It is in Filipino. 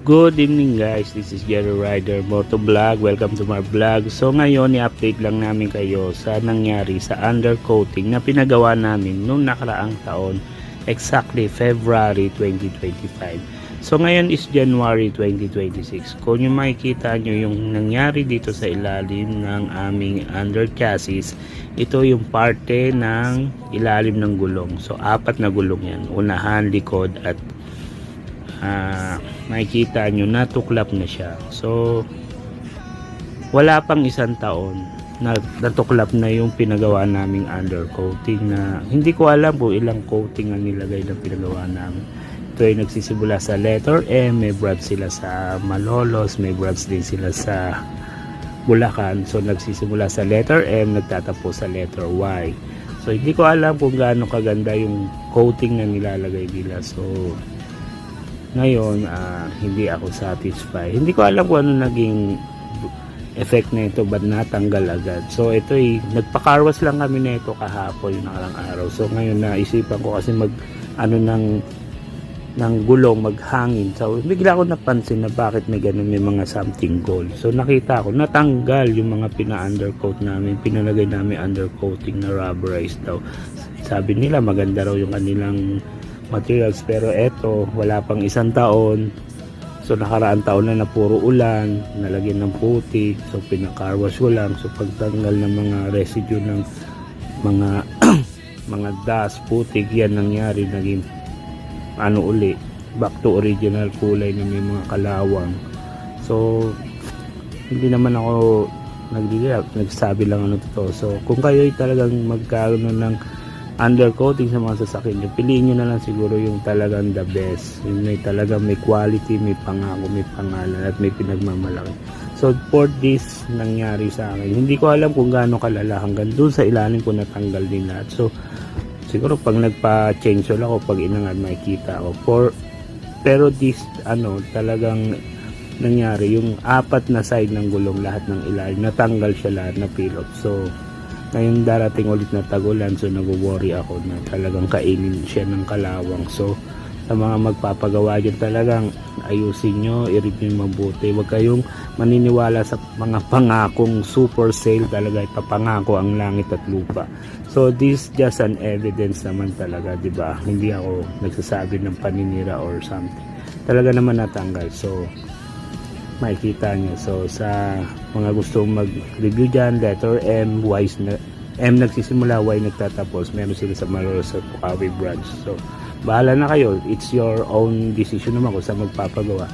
Good evening guys, this is Jerry Rider Moto Vlog. Welcome to my vlog. So ngayon i-update lang namin kayo sa nangyari sa undercoating na pinagawa namin noong nakaraang taon, exactly February 2025. So ngayon is January 2026. Kung yung makikita nyo yung nangyari dito sa ilalim ng aming under chassis, ito yung parte ng ilalim ng gulong. So apat na gulong yan, unahan, likod at makikita nyo natuklap na siya. So wala pang isang taon na natuklap na yung pinagawa naming undercoating, na hindi ko alam po ilang coating ang nilagay na pinagawa namin. Ito ay nagsisimula sa letter M, may branch sila sa Malolos, may branch din sila sa Bulacan. So nagsisimula sa letter M, nagtatapos sa letter Y. So hindi ko alam kung gaano kaganda yung coating na nilalagay nila. So ngayon, hindi ako satisfied. Hindi ko alam kung ano naging effect na ito, ba't natanggal agad. So ito ay nagpa-carwash lang kami na ito kahapon, yung nakarang araw. So ngayon naisipan ko kasi ng gulong maghangin. So bigla ko napansin na bakit may ganun, may mga something gold. So nakita ko natanggal yung mga pina-undercoat namin, pinalagay namin undercoating na rubberized daw. Sabi nila maganda raw yung kanilang materials, pero eto wala pang isang taon. So nakaraan taon na puro ulan, nalagyan ng putik. So pinakarwash ko lang. So pagtanggal ng mga residue ng mga mga dust, putik, yan nangyari, naging uli, back to original kulay na may mga kalawang. So hindi naman ako nagsabi lang ano to. So kung kayo ay talagang magkaroon ng undercoating sa mga sasakyan nyo, piliin nyo na lang siguro yung talagang the best, yung may talagang may quality, may pangako, may pangalan at may pinagmamalaki. So for this nangyari sa akin, hindi ko alam kung gaano kalala, hanggang dun sa ilalim ko natanggal din lahat. So siguro pag nagpa-change oil ako, pag inangat makikita ako. Pero this talagang nangyari, yung apat na side ng gulong, lahat ng ilalim natanggal siya, lahat na pilot. So ngayon darating ulit na tagulan, so nag-worry ako na talagang kainin siya ng kalawang. So sa mga magpapagawa dyan, talagang ayusin nyo, i-review mabuti. Huwag kayong maniniwala sa mga pangakong super sale, talaga ipapangako ang langit at lupa. So this just an evidence naman talaga, di ba? Hindi ako nagsasabi ng paninira or something, talaga naman natanggal. So makikita nyo. So sa mga gustong mag-review dyan, letter M, M nagsisimula, Y nagtatapos, meron sila sa Malolos sa Pukawi branch. So bahala na kayo, it's your own decision naman kung saan magpapagawa.